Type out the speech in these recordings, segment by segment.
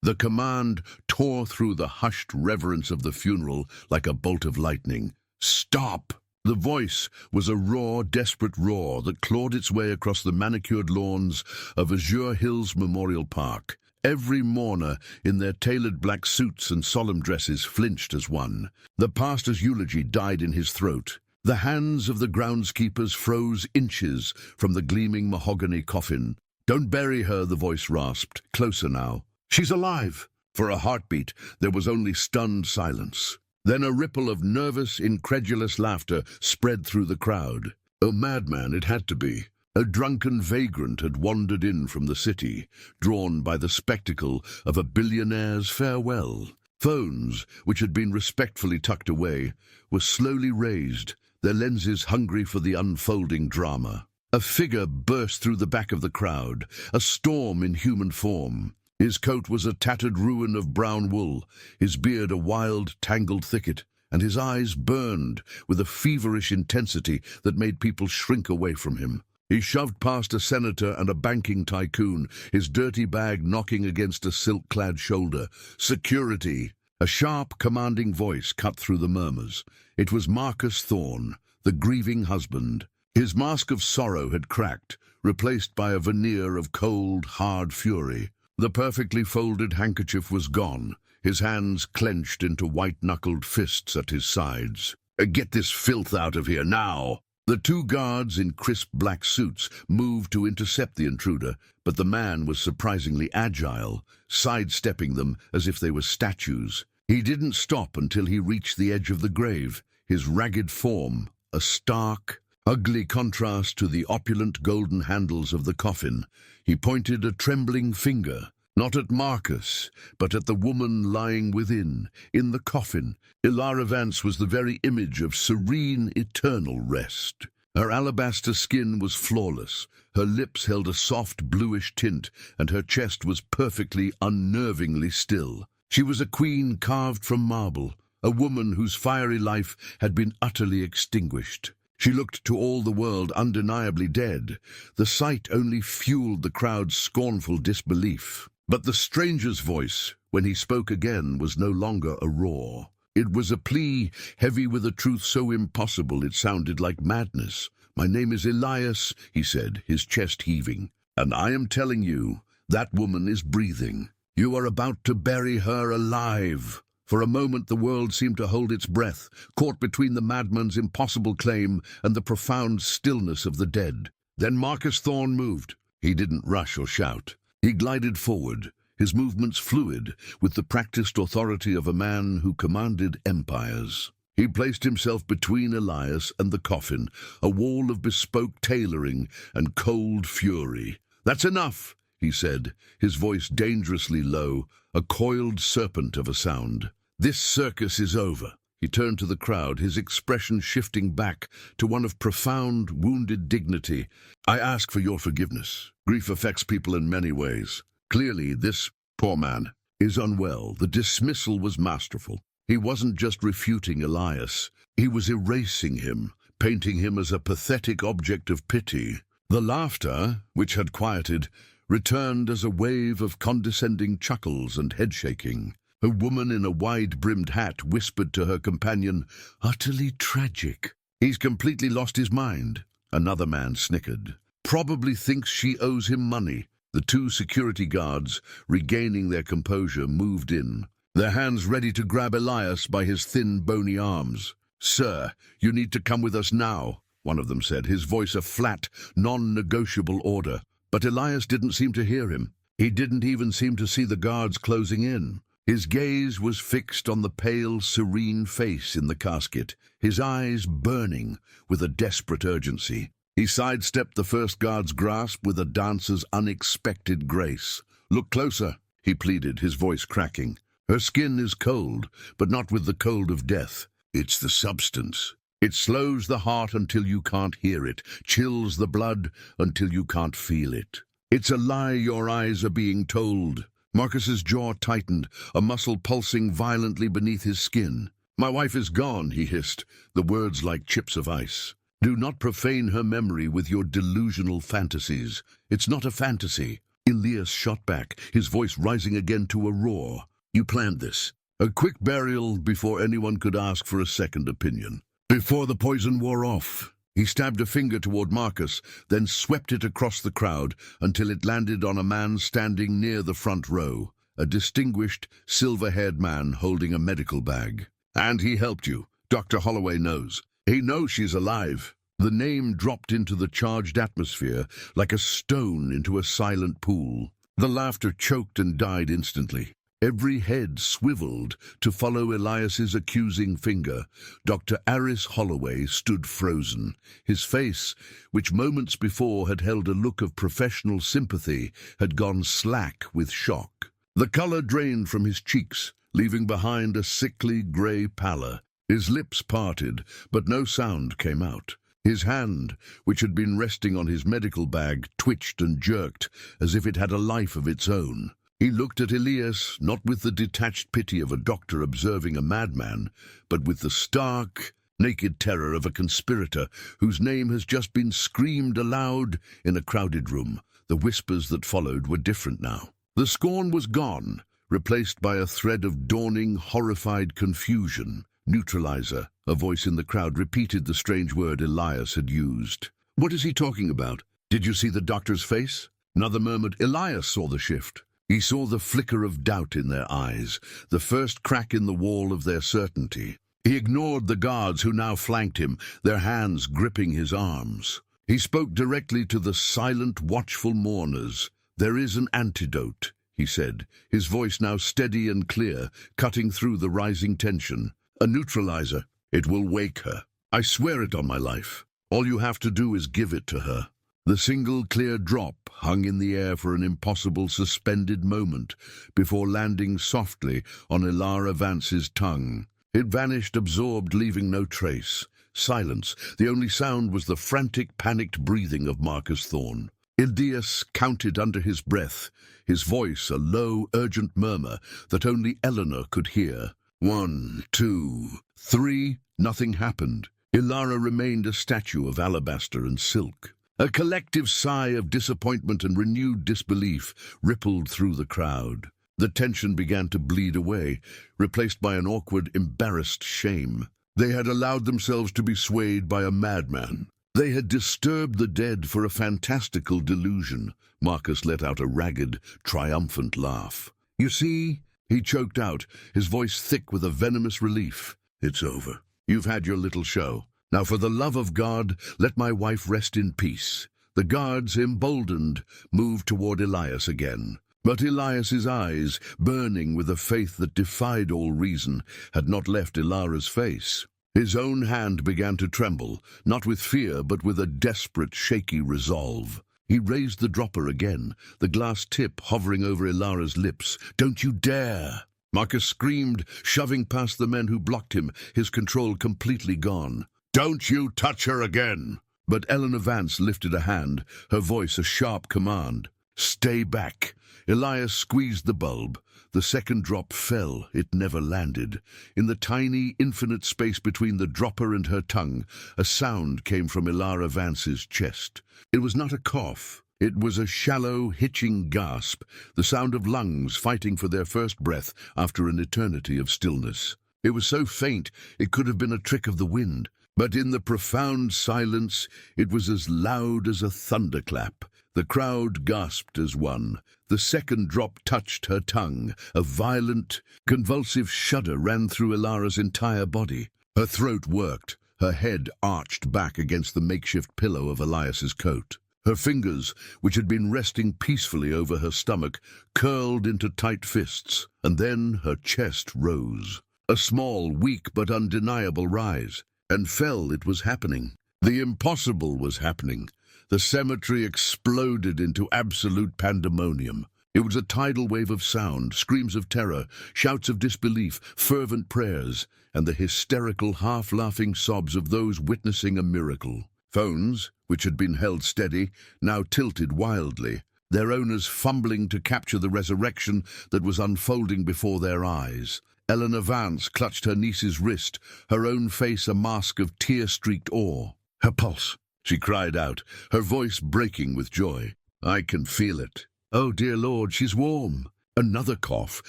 The command tore through the hushed reverence of the funeral like a bolt of lightning. "Stop!" The voice was a raw, desperate roar that clawed its way across the manicured lawns of Azure Hills Memorial Park. Every mourner in their tailored black suits and solemn dresses flinched as one. The pastor's eulogy died in his throat. The hands of the groundskeepers froze inches from the gleaming mahogany coffin. "Don't bury her," the voice rasped. "Closer now." "She's alive!" For a heartbeat, there was only stunned silence. Then a ripple of nervous, incredulous laughter spread through the crowd. A madman it had to be. A drunken vagrant had wandered in from the city, drawn by the spectacle of a billionaire's farewell. Phones, which had been respectfully tucked away, were slowly raised, their lenses hungry for the unfolding drama. A figure burst through the back of the crowd, a storm in human form. His coat was a tattered ruin of brown wool, his beard a wild, tangled thicket, and his eyes burned with a feverish intensity that made people shrink away from him. He shoved past a senator and a banking tycoon, his dirty bag knocking against a silk-clad shoulder. "Security!" A sharp, commanding voice cut through the murmurs. It was Marcus Thorne, the grieving husband. His mask of sorrow had cracked, replaced by a veneer of cold, hard fury. The perfectly folded handkerchief was gone, his hands clenched into white-knuckled fists at his sides. "Get this filth out of here, now!" The two guards in crisp black suits moved to intercept the intruder, but the man was surprisingly agile, sidestepping them as if they were statues. He didn't stop until he reached the edge of the grave, his ragged form a stark, ugly contrast to the opulent golden handles of the coffin. He pointed a trembling finger, not at Marcus, but at the woman lying within, in the coffin. Ilara Vance was the very image of serene, eternal rest. Her alabaster skin was flawless, her lips held a soft bluish tint, and her chest was perfectly, unnervingly still. She was a queen carved from marble, a woman whose fiery life had been utterly extinguished. She looked to all the world undeniably dead. The sight only fueled the crowd's scornful disbelief. But the stranger's voice, when he spoke again, was no longer a roar. It was a plea heavy with a truth so impossible it sounded like madness. "My name is Elias," he said, his chest heaving, "and I am telling you, that woman is breathing. You are about to bury her alive." For a moment the world seemed to hold its breath, caught between the madman's impossible claim and the profound stillness of the dead. Then Marcus Thorne moved. He didn't rush or shout. He glided forward, his movements fluid, with the practiced authority of a man who commanded empires. He placed himself between Elias and the coffin, a wall of bespoke tailoring and cold fury. "That's enough," he said, his voice dangerously low, a coiled serpent of a sound. "This circus is over." He turned to the crowd, his expression shifting back to one of profound, wounded dignity. "I ask for your forgiveness. Grief affects people in many ways. Clearly, this poor man is unwell." The dismissal was masterful. He wasn't just refuting Elias. He was erasing him, painting him as a pathetic object of pity. The laughter, which had quieted, returned as a wave of condescending chuckles and head-shaking. A woman in a wide-brimmed hat whispered to her companion, "Utterly tragic." "He's completely lost his mind," another man snickered. "Probably thinks she owes him money." The two security guards, regaining their composure, moved in, their hands ready to grab Elias by his thin, bony arms. "Sir, you need to come with us now," one of them said, his voice a flat, non-negotiable order. But Elias didn't seem to hear him. He didn't even seem to see the guards closing in. His gaze was fixed on the pale, serene face in the casket, his eyes burning with a desperate urgency. He sidestepped the first guard's grasp with a dancer's unexpected grace. "Look closer," he pleaded, his voice cracking. "Her skin is cold, but not with the cold of death. It's the substance. It slows the heart until you can't hear it, chills the blood until you can't feel it. It's a lie your eyes are being told." Marcus's jaw tightened, a muscle pulsing violently beneath his skin. "My wife is gone," he hissed, the words like chips of ice. "Do not profane her memory with your delusional fantasies. It's not a fantasy. Elias shot back, his voice rising again to a roar. "You planned this. A quick burial before anyone could ask for a second opinion. Before the poison wore off." He stabbed a finger toward Marcus, then swept it across the crowd until it landed on a man standing near the front row, a distinguished, silver-haired man holding a medical bag. "And he helped you. Dr. Holloway knows. He knows she's alive." The name dropped into the charged atmosphere like a stone into a silent pool. The laughter choked and died instantly. Every head swiveled to follow Elias's accusing finger. Dr. Aris Holloway stood frozen. His face, which moments before had held a look of professional sympathy, had gone slack with shock. The color drained from his cheeks, leaving behind a sickly gray pallor. His lips parted, but no sound came out. His hand, which had been resting on his medical bag, twitched and jerked as if it had a life of its own. He looked at Elias, not with the detached pity of a doctor observing a madman, but with the stark, naked terror of a conspirator whose name has just been screamed aloud in a crowded room. The whispers that followed were different now. The scorn was gone, replaced by a thread of dawning, horrified confusion. "Neutralizer," a voice in the crowd repeated the strange word Elias had used. "What is he talking about? Did you see the doctor's face?" Another murmured. Elias saw the shift. He saw the flicker of doubt in their eyes, the first crack in the wall of their certainty. He ignored the guards who now flanked him, their hands gripping his arms. He spoke directly to the silent, watchful mourners. "There is an antidote," he said, his voice now steady and clear, cutting through the rising tension. "A neutralizer. It will wake her. I swear it on my life. All you have to do is give it to her." The single clear drop hung in the air for an impossible suspended moment before landing softly on Ilara Vance's tongue. It vanished absorbed, leaving no trace. Silence. The only sound was the frantic, panicked breathing of Marcus Thorne. Elias counted under his breath, his voice a low, urgent murmur that only Eleanor could hear. 1, 2, 3. Nothing happened. Ilara remained a statue of alabaster and silk. A collective sigh of disappointment and renewed disbelief rippled through the crowd. The tension began to bleed away, replaced by an awkward, embarrassed shame. They had allowed themselves to be swayed by a madman. They had disturbed the dead for a fantastical delusion. Marcus let out a ragged, triumphant laugh. "You see," he choked out, his voice thick with a venomous relief. "It's over. You've had your little show. Now, for the love of God, let my wife rest in peace." The guards, emboldened, moved toward Elias again. But Elias's eyes, burning with a faith that defied all reason, had not left Ilara's face. His own hand began to tremble, not with fear, but with a desperate, shaky resolve. He raised the dropper again, the glass tip hovering over Ilara's lips. "Don't you dare!" Marcus screamed, shoving past the men who blocked him, his control completely gone. "Don't you touch her again!" But Eleanor Vance lifted a hand, her voice a sharp command. "Stay back." Elias squeezed the bulb. The second drop fell. It never landed. In the tiny, infinite space between the dropper and her tongue, a sound came from Ilara Vance's chest. It was not a cough. It was a shallow, hitching gasp, the sound of lungs fighting for their first breath after an eternity of stillness. It was so faint it could have been a trick of the wind. But in the profound silence, it was as loud as a thunderclap. The crowd gasped as one. The second drop touched her tongue. A violent, convulsive shudder ran through Ilara's entire body. Her throat worked, her head arched back against the makeshift pillow of Elias's coat. Her fingers, which had been resting peacefully over her stomach, curled into tight fists, and then her chest rose. A small, weak but undeniable rise. And fell. It was happening. The impossible was happening. The cemetery exploded into absolute pandemonium. It was a tidal wave of sound, screams of terror, shouts of disbelief, fervent prayers, and the hysterical, half-laughing sobs of those witnessing a miracle. Phones, which had been held steady, now tilted wildly, their owners fumbling to capture the resurrection that was unfolding before their eyes. Eleanor Vance clutched her niece's wrist, her own face a mask of tear-streaked awe. "Her pulse," she cried out, her voice breaking with joy. "I can feel it." "Oh, dear Lord, she's warm." Another cough,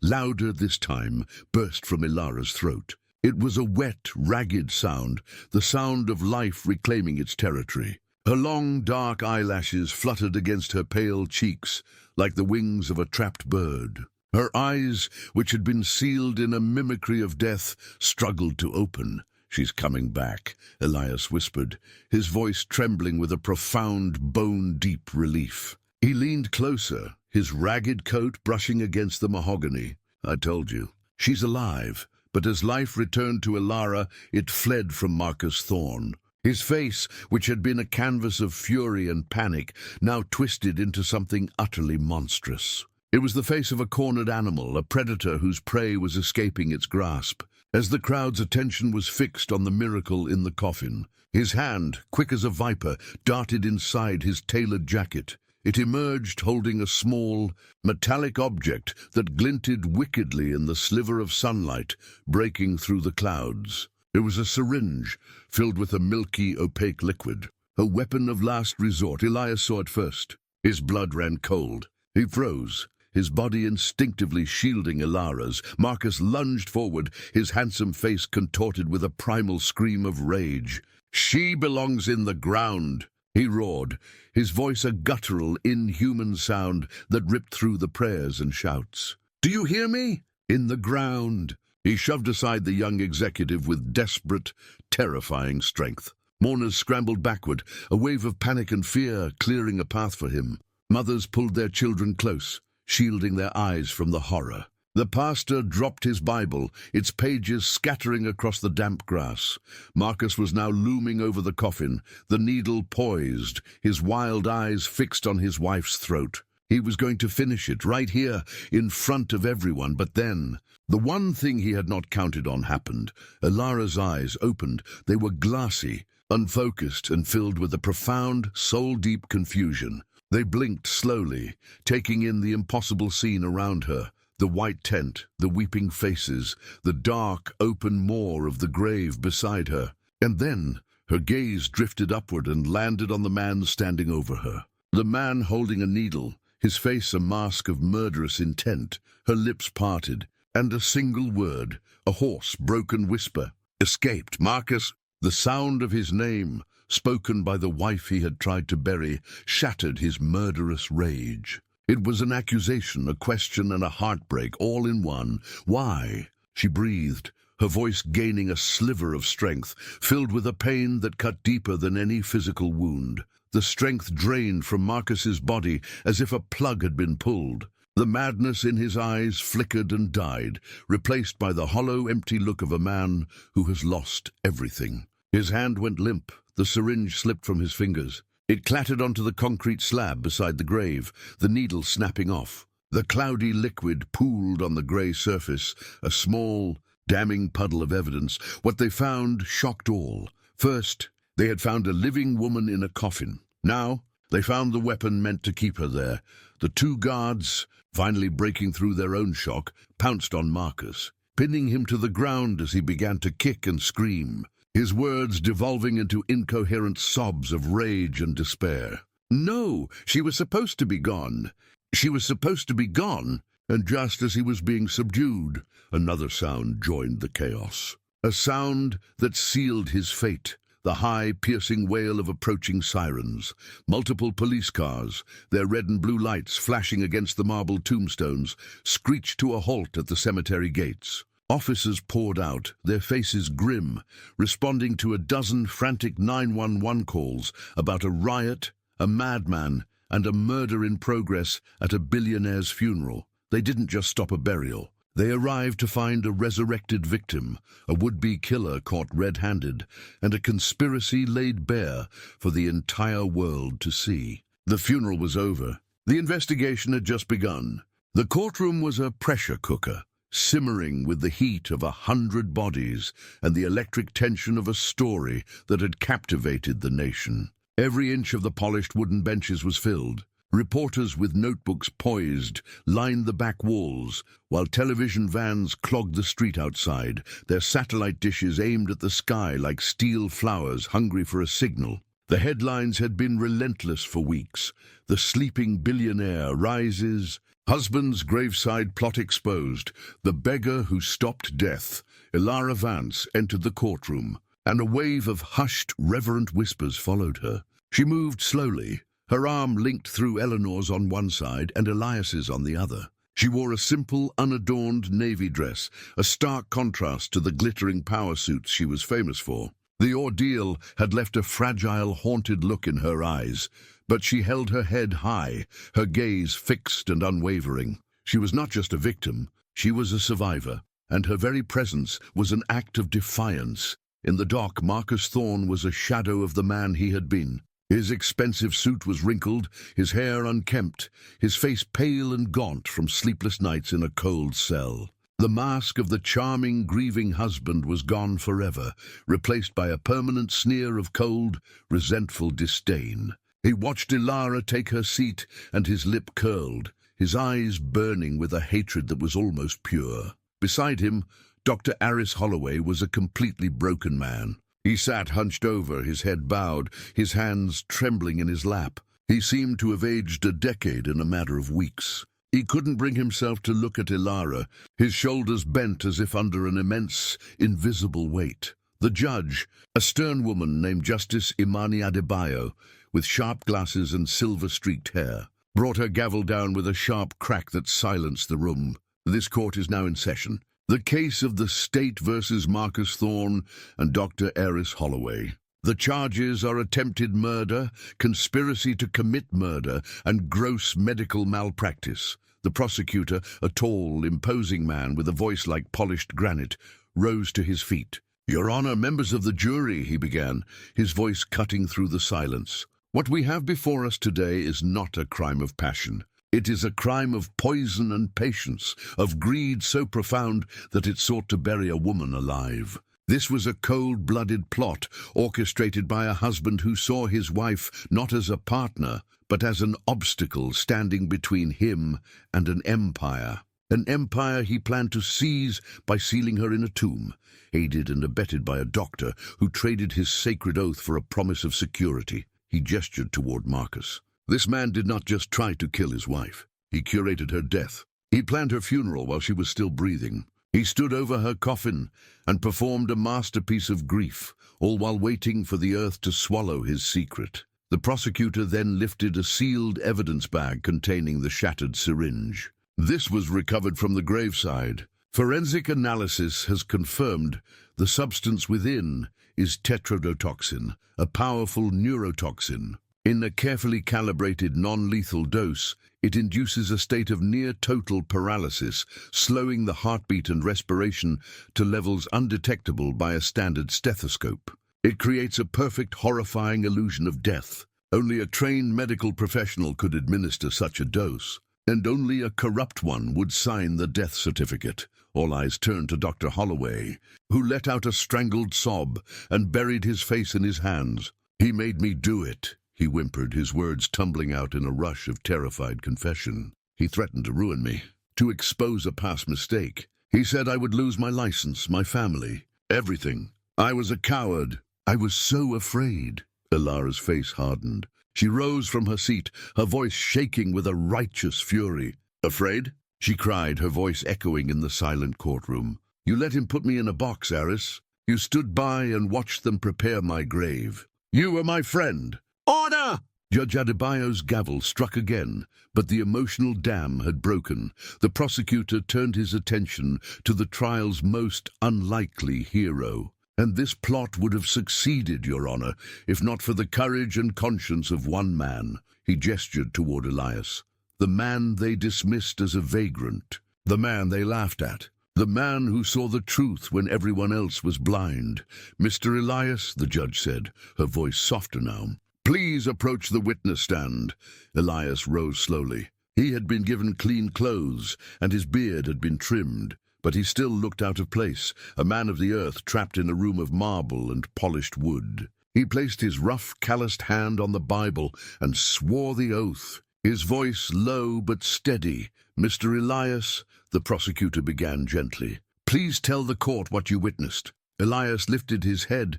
louder this time, burst from Ilara's throat. It was a wet, ragged sound, the sound of life reclaiming its territory. Her long, dark eyelashes fluttered against her pale cheeks like the wings of a trapped bird. Her eyes, which had been sealed in a mimicry of death, struggled to open. "She's coming back," Elias whispered, his voice trembling with a profound, bone-deep relief. He leaned closer, his ragged coat brushing against the mahogany. "I told you. She's alive." But as life returned to Ilara, it fled from Marcus Thorne. His face, which had been a canvas of fury and panic, now twisted into something utterly monstrous. It was the face of a cornered animal, a predator whose prey was escaping its grasp. As the crowd's attention was fixed on the miracle in the coffin, his hand, quick as a viper, darted inside his tailored jacket. It emerged holding a small, metallic object that glinted wickedly in the sliver of sunlight breaking through the clouds. It was a syringe filled with a milky, opaque liquid. A weapon of last resort, Elias saw it first. His blood ran cold. He froze, his body instinctively shielding Ilara's. Marcus lunged forward, his handsome face contorted with a primal scream of rage. "She belongs in the ground," he roared, his voice a guttural, inhuman sound that ripped through the prayers and shouts. "Do you hear me? In the ground." He shoved aside the young executive with desperate, terrifying strength. Mourners scrambled backward, a wave of panic and fear clearing a path for him. Mothers pulled their children close, shielding their eyes from the horror. The pastor dropped his Bible, its pages scattering across the damp grass. Marcus was now looming over the coffin, the needle poised, his wild eyes fixed on his wife's throat. He was going to finish it right here, in front of everyone, but then the one thing he had not counted on happened. Ilara's eyes opened. They were glassy, unfocused, and filled with a profound, soul-deep confusion. They blinked slowly, taking in the impossible scene around her. The white tent, the weeping faces, the dark, open maw of the grave beside her. And then her gaze drifted upward and landed on the man standing over her. The man holding a needle, his face a mask of murderous intent, her lips parted, and a single word, a hoarse, broken whisper, escaped. "Marcus!" The sound of his name, spoken by the wife he had tried to bury, shattered his murderous rage. It was an accusation, a question, and a heartbreak, all in one. "Why?" She breathed, her voice gaining a sliver of strength, filled with a pain that cut deeper than any physical wound. The strength drained from Marcus's body as if a plug had been pulled. The madness in his eyes flickered and died, replaced by the hollow, empty look of a man who has lost everything. His hand went limp, the syringe slipped from his fingers. It clattered onto the concrete slab beside the grave, the needle snapping off. The cloudy liquid pooled on the grey surface, a small, damning puddle of evidence. What they found shocked all. First, they had found a living woman in a coffin. Now, they found the weapon meant to keep her there. The two guards, finally breaking through their own shock, pounced on Marcus, pinning him to the ground as he began to kick and scream, his words devolving into incoherent sobs of rage and despair. "No, she was supposed to be gone. She was supposed to be gone." And just as he was being subdued, another sound joined the chaos. A sound that sealed his fate. The high, piercing wail of approaching sirens. Multiple police cars, their red and blue lights flashing against the marble tombstones, screeched to a halt at the cemetery gates. Officers poured out, their faces grim, responding to a dozen frantic 911 calls about a riot, a madman, and a murder in progress at a billionaire's funeral. They didn't just stop a burial. They arrived to find a resurrected victim, a would-be killer caught red-handed, and a conspiracy laid bare for the entire world to see. The funeral was over. The investigation had just begun. The courtroom was a pressure cooker, simmering with the heat of 100 bodies and the electric tension of a story that had captivated the nation. Every inch of the polished wooden benches was filled. Reporters with notebooks poised lined the back walls, while television vans clogged the street outside, their satellite dishes aimed at the sky like steel flowers hungry for a signal. The headlines had been relentless for weeks. The sleeping billionaire rises, husband's graveside plot exposed, the beggar who stopped death. Ilara Vance entered the courtroom, and a wave of hushed, reverent whispers followed her. She moved slowly, her arm linked through Eleanor's on one side and Elias's on the other. She wore a simple, unadorned navy dress, a stark contrast to the glittering power suits she was famous for. The ordeal had left a fragile, haunted look in her eyes, but she held her head high, her gaze fixed and unwavering. She was not just a victim, she was a survivor, and her very presence was an act of defiance. In the dock, Marcus Thorne was a shadow of the man he had been. His expensive suit was wrinkled, his hair unkempt, his face pale and gaunt from sleepless nights in a cold cell. The mask of the charming, grieving husband was gone forever, replaced by a permanent sneer of cold, resentful disdain. He watched Ilara take her seat, and his lip curled, his eyes burning with a hatred that was almost pure. Beside him, Dr. Aris Holloway was a completely broken man. He sat hunched over, his head bowed, his hands trembling in his lap. He seemed to have aged a decade in a matter of weeks. He couldn't bring himself to look at Ilara, his shoulders bent as if under an immense, invisible weight. The judge, a stern woman named Justice Imani Adebayo, with sharp glasses and silver-streaked hair, brought her gavel down with a sharp crack that silenced the room. This court is now in session. The case of the state versus Marcus Thorne and Dr. Aris Holloway. The charges are attempted murder, conspiracy to commit murder, and gross medical malpractice. The prosecutor, a tall, imposing man with a voice like polished granite, rose to his feet. "Your Honor, members of the jury," he began, his voice cutting through the silence. "What we have before us today is not a crime of passion. It is a crime of poison and patience, of greed so profound that it sought to bury a woman alive. This was a cold-blooded plot orchestrated by a husband who saw his wife not as a partner, but as an obstacle standing between him and an empire he planned to seize by sealing her in a tomb, aided and abetted by a doctor who traded his sacred oath for a promise of security." He gestured toward Marcus. "This man did not just try to kill his wife. He curated her death. He planned her funeral while she was still breathing. He stood over her coffin and performed a masterpiece of grief, all while waiting for the earth to swallow his secret." The prosecutor then lifted a sealed evidence bag containing the shattered syringe. This was recovered from the graveside. Forensic analysis has confirmed the substance within is tetrodotoxin, a powerful neurotoxin. In a carefully calibrated non-lethal dose, it induces a state of near-total paralysis, slowing the heartbeat and respiration to levels undetectable by a standard stethoscope. It creates a perfect, horrifying illusion of death. Only a trained medical professional could administer such a dose, and only a corrupt one would sign the death certificate. All eyes turned to Dr. Holloway, who let out a strangled sob and buried his face in his hands. "He made me do it," he whimpered, his words tumbling out in a rush of terrified confession. "He threatened to ruin me, to expose a past mistake. He said I would lose my license, my family, everything. I was a coward. I was so afraid." Ilara's face hardened. She rose from her seat, her voice shaking with a righteous fury. "Afraid?" she cried, her voice echoing in the silent courtroom. "You let him put me in a box, Aris. You stood by and watched them prepare my grave. You were my friend." "Order!" Judge Adebayo's gavel struck again, but the emotional dam had broken. The prosecutor turned his attention to the trial's most unlikely hero. "And this plot would have succeeded, Your Honor, if not for the courage and conscience of one man." He gestured toward Elias. "The man they dismissed as a vagrant. The man they laughed at. The man who saw the truth when everyone else was blind. Mr. Elias," the judge said, her voice softer now, "please approach the witness stand." Elias rose slowly. He had been given clean clothes, and his beard had been trimmed, but he still looked out of place, a man of the earth trapped in a room of marble and polished wood. He placed his rough, calloused hand on the Bible and swore the oath, his voice low but steady. "Mr. Elias," the prosecutor began gently, "please tell the court what you witnessed." Elias lifted his head,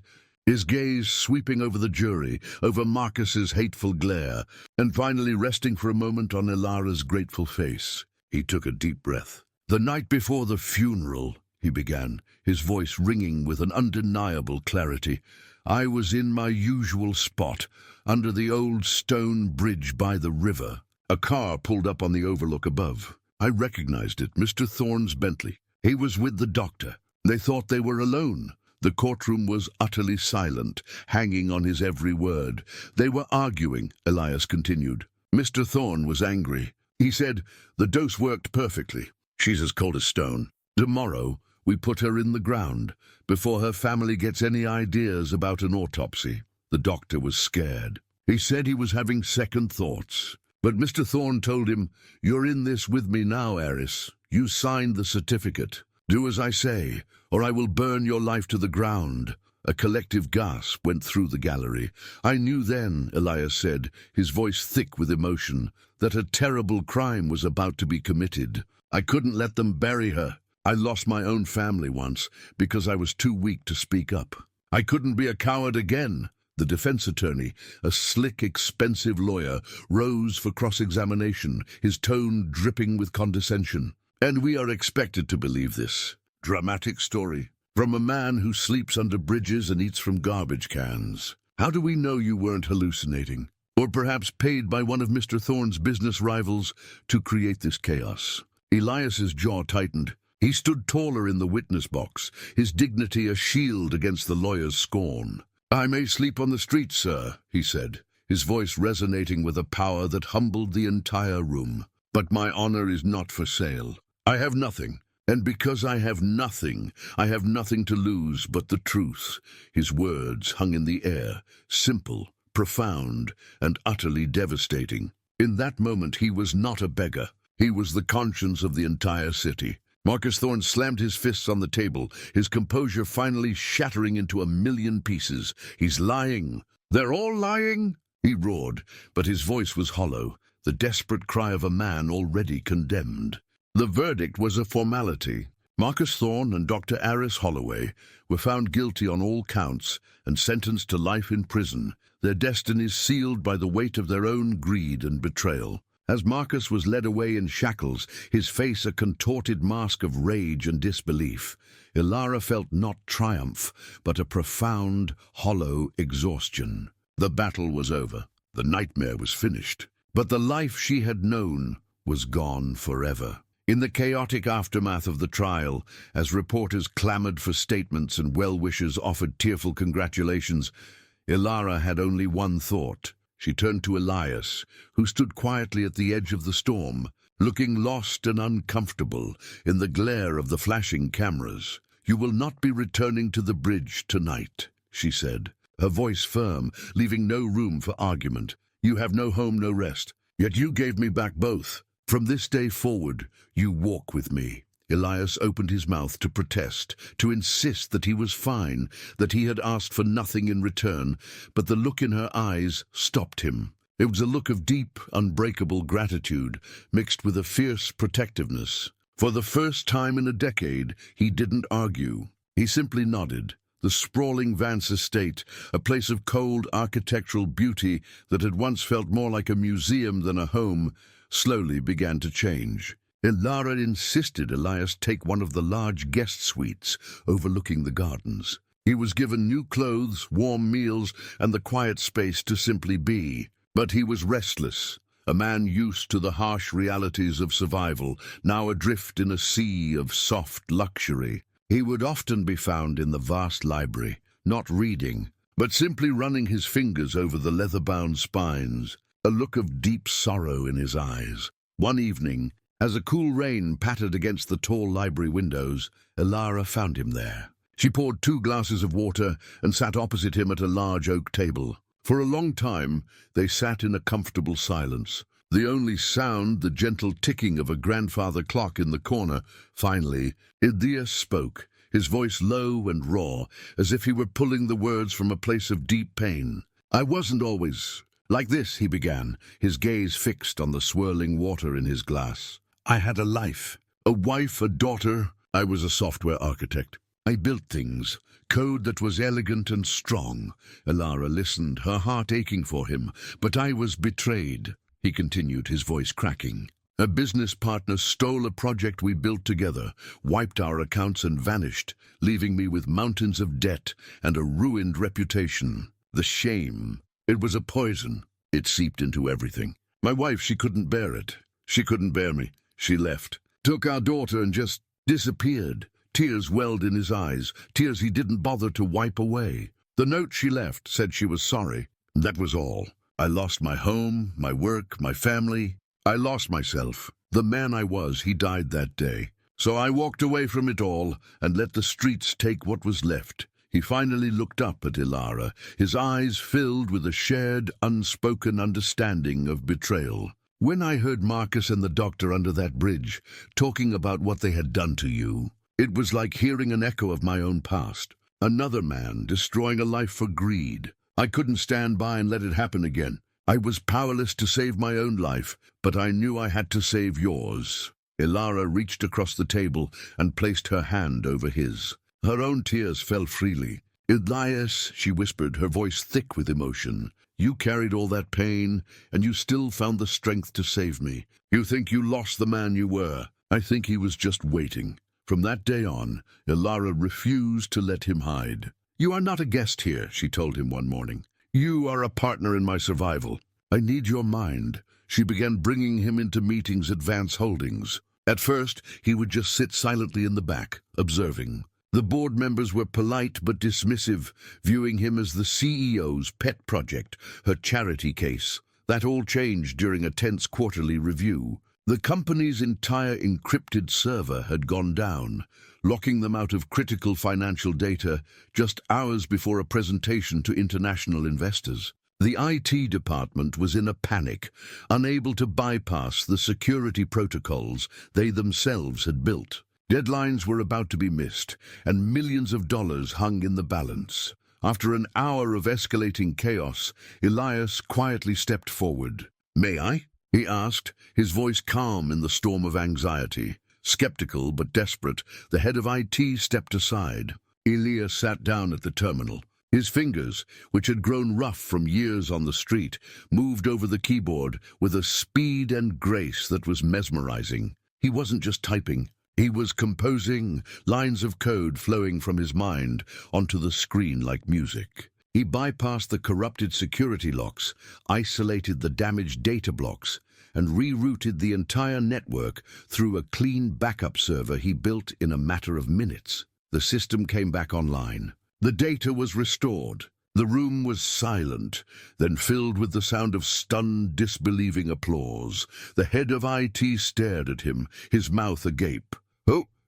his gaze sweeping over the jury, over Marcus's hateful glare, and finally resting for a moment on Ilara's grateful face. He took a deep breath. "The night before the funeral," he began, his voice ringing with an undeniable clarity, "I was in my usual spot, under the old stone bridge by the river." A car pulled up on the overlook above. I recognized it, Mr. Thorne's Bentley. He was with the doctor. They thought they were alone. The courtroom was utterly silent, hanging on his every word. "They were arguing," Elias continued. "Mr. Thorne was angry. He said, 'The dose worked perfectly. She's as cold as stone. Tomorrow, we put her in the ground, before her family gets any ideas about an autopsy.'" The doctor was scared. He said he was having second thoughts. But Mr. Thorne told him, "You're in this with me now, Eris. You signed the certificate. Do as I say, or I will burn your life to the ground." A collective gasp went through the gallery. "I knew then," Elias said, his voice thick with emotion, "that a terrible crime was about to be committed. I couldn't let them bury her. I lost my own family once because I was too weak to speak up. I couldn't be a coward again." The defense attorney, a slick, expensive lawyer, rose for cross-examination, his tone dripping with condescension. "And we are expected to believe this dramatic story from a man who sleeps under bridges and eats from garbage cans. How do we know you weren't hallucinating? Or perhaps paid by one of Mr. Thorne's business rivals to create this chaos?" Elias's jaw tightened. He stood taller in the witness box, his dignity a shield against the lawyer's scorn. "I may sleep on the street, sir," he said, his voice resonating with a power that humbled the entire room. "But my honor is not for sale. I have nothing, and because I have nothing to lose but the truth." His words hung in the air, simple, profound, and utterly devastating. In that moment he was not a beggar. He was the conscience of the entire city. Marcus Thorne slammed his fists on the table, his composure finally shattering into a million pieces. "He's lying. They're all lying," he roared, but his voice was hollow, the desperate cry of a man already condemned. The verdict was a formality. Marcus Thorne and Dr. Aris Holloway were found guilty on all counts and sentenced to life in prison, their destinies sealed by the weight of their own greed and betrayal. As Marcus was led away in shackles, his face a contorted mask of rage and disbelief, Ilara felt not triumph, but a profound, hollow exhaustion. The battle was over. The nightmare was finished. But the life she had known was gone forever. In the chaotic aftermath of the trial, as reporters clamored for statements and well-wishers offered tearful congratulations, Ilara had only one thought. She turned to Elias, who stood quietly at the edge of the storm, looking lost and uncomfortable in the glare of the flashing cameras. "You will not be returning to the bridge tonight," she said, her voice firm, leaving no room for argument. "You have no home, no rest. Yet you gave me back both. From this day forward, you walk with me." Elias opened his mouth to protest, to insist that he was fine, that he had asked for nothing in return, but the look in her eyes stopped him. It was a look of deep, unbreakable gratitude, mixed with a fierce protectiveness. For the first time in a decade, he didn't argue. He simply nodded. The sprawling Vance estate, a place of cold architectural beauty that had once felt more like a museum than a home, slowly began to change. Ilara insisted Elias take one of the large guest suites overlooking the gardens. He was given new clothes, warm meals, and the quiet space to simply be. But he was restless, a man used to the harsh realities of survival, now adrift in a sea of soft luxury. He would often be found in the vast library, not reading, but simply running his fingers over the leather-bound spines, a look of deep sorrow in his eyes. One evening, as a cool rain pattered against the tall library windows, Ilara found him there. She poured 2 glasses of water and sat opposite him at a large oak table. For a long time, they sat in a comfortable silence. The only sound, the gentle ticking of a grandfather clock in the corner. Finally, Elias spoke, his voice low and raw, as if he were pulling the words from a place of deep pain. "I wasn't always like this," he began, his gaze fixed on the swirling water in his glass. "I had a life, a wife, a daughter. I was a software architect. I built things, code that was elegant and strong. Ilara listened, her heart aching for him. But I was betrayed, he continued, his voice cracking. A business partner stole a project we built together, wiped our accounts and vanished, leaving me with mountains of debt and a ruined reputation. The shame. It was a poison. It seeped into everything. My wife, she couldn't bear it. She couldn't bear me. She left. Took our daughter and just disappeared. Tears welled in his eyes, tears he didn't bother to wipe away. The note she left said she was sorry. That was all. I lost my home, my work, my family. I lost myself. The man I was, he died that day. So I walked away from it all and let the streets take what was left. He finally looked up at Ilara, his eyes filled with a shared, unspoken understanding of betrayal. When I heard Marcus and the doctor under that bridge talking about what they had done to you, it was like hearing an echo of my own past. Another man destroying a life for greed. I couldn't stand by and let it happen again. I was powerless to save my own life, but I knew I had to save yours. Ilara reached across the table and placed her hand over his. Her own tears fell freely. Elias, she whispered, her voice thick with emotion. You carried all that pain, and you still found the strength to save me. You think you lost the man you were. I think he was just waiting. From that day on, Ilara refused to let him hide. You are not a guest here, she told him one morning. You are a partner in my survival. I need your mind. She began bringing him into meetings at Vance Holdings. At first, he would just sit silently in the back, observing. The board members were polite but dismissive, viewing him as the CEO's pet project, her charity case. That all changed during a tense quarterly review. The company's entire encrypted server had gone down, locking them out of critical financial data just hours before a presentation to international investors. The IT department was in a panic, unable to bypass the security protocols they themselves had built. Deadlines were about to be missed, and millions of dollars hung in the balance. After an hour of escalating chaos, Elias quietly stepped forward. "May I?" he asked, his voice calm in the storm of anxiety. Skeptical but desperate, the head of IT stepped aside. Elias sat down at the terminal. His fingers, which had grown rough from years on the street, moved over the keyboard with a speed and grace that was mesmerizing. He wasn't just typing. He was composing, lines of code flowing from his mind onto the screen like music. He bypassed the corrupted security locks, isolated the damaged data blocks, and rerouted the entire network through a clean backup server he built in a matter of minutes. The system came back online. The data was restored. The room was silent, then filled with the sound of stunned, disbelieving applause. The head of IT stared at him, his mouth agape.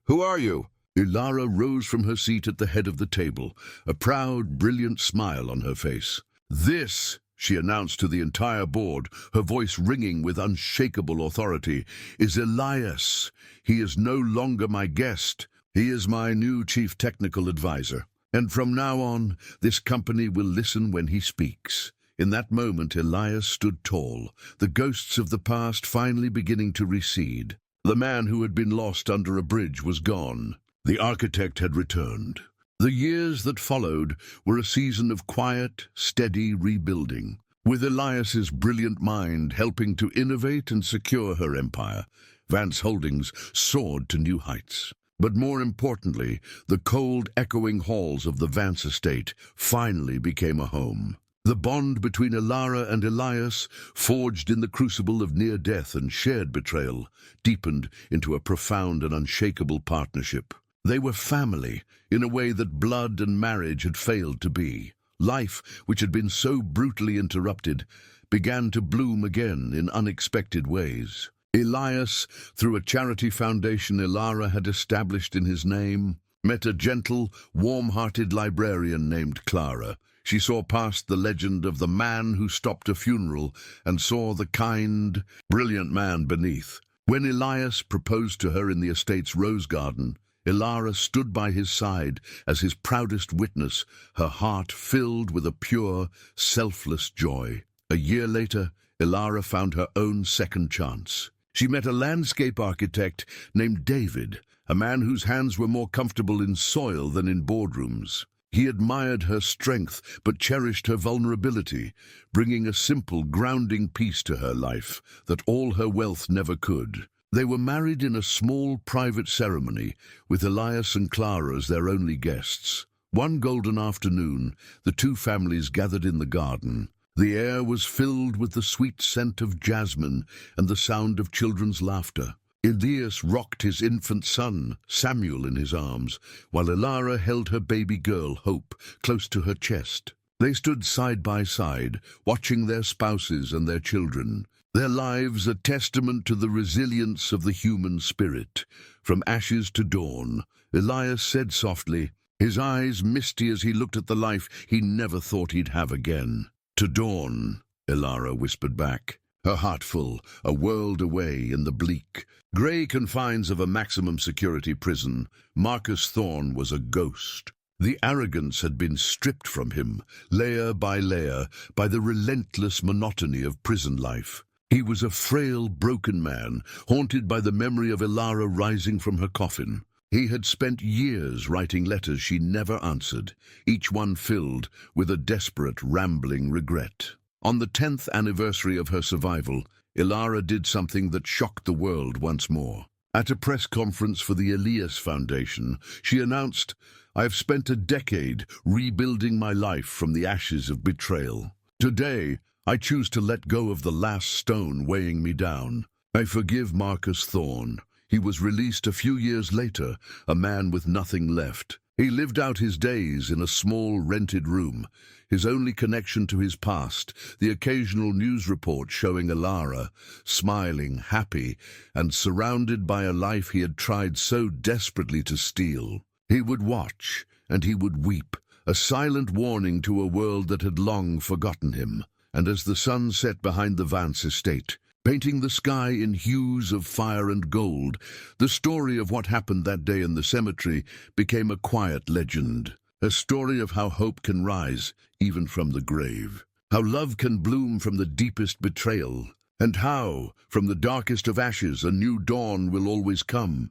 Who are you?" Ilara rose from her seat at the head of the table, a proud, brilliant smile on her face. "This," she announced to the entire board, her voice ringing with unshakable authority, "is Elias. He is no longer my guest. He is my new chief technical advisor. And from now on, this company will listen when he speaks." In that moment, Elias stood tall, the ghosts of the past finally beginning to recede. The man who had been lost under a bridge was gone. The architect had returned. The years that followed were a season of quiet, steady rebuilding, with Elias's brilliant mind helping to innovate and secure her empire. Vance Holdings soared to new heights. But more importantly, the cold, echoing halls of the Vance estate finally became a home. The bond between Ilara and Elias, forged in the crucible of near death and shared betrayal, deepened into a profound and unshakable partnership. They were family, in a way that blood and marriage had failed to be. Life, which had been so brutally interrupted, began to bloom again in unexpected ways. Elias, through a charity foundation Ilara had established in his name, met a gentle, warm-hearted librarian named Clara. She saw past the legend of the man who stopped a funeral and saw the kind, brilliant man beneath. When Elias proposed to her in the estate's rose garden, Ilara stood by his side as his proudest witness, her heart filled with a pure, selfless joy. A year later, Ilara found her own second chance. She met a landscape architect named David, a man whose hands were more comfortable in soil than in boardrooms. He admired her strength, but cherished her vulnerability, bringing a simple, grounding peace to her life that all her wealth never could. They were married in a small, private ceremony, with Elias and Clara as their only guests. One golden afternoon, the two families gathered in the garden. The air was filled with the sweet scent of jasmine and the sound of children's laughter. Elias rocked his infant son, Samuel, in his arms, while Ilara held her baby girl, Hope, close to her chest. They stood side by side, watching their spouses and their children, their lives a testament to the resilience of the human spirit. From ashes to dawn, Elias said softly, his eyes misty as he looked at the life he never thought he'd have again. To dawn, Ilara whispered back, her heart full, a world away in the bleak, grey confines of a maximum security prison. Marcus Thorne was a ghost. The arrogance had been stripped from him, layer by layer, by the relentless monotony of prison life. He was a frail, broken man, haunted by the memory of Ilara rising from her coffin. He had spent years writing letters she never answered, each one filled with a desperate, rambling regret. On the 10th anniversary of her survival, Ilara did something that shocked the world once more. At a press conference for the Elias Foundation, she announced, "I have spent a decade rebuilding my life from the ashes of betrayal. Today, I choose to let go of the last stone weighing me down. I forgive Marcus Thorne. He was released a few years later, a man with nothing left. He lived out his days in a small rented room, his only connection to his past, the occasional news report showing Ilara, smiling, happy, and surrounded by a life he had tried so desperately to steal. He would watch, and he would weep, a silent warning to a world that had long forgotten him. And as the sun set behind the Vance estate, painting the sky in hues of fire and gold, the story of what happened that day in the cemetery became a quiet legend, a story of how hope can rise even from the grave, how love can bloom from the deepest betrayal, and how, from the darkest of ashes, a new dawn will always come.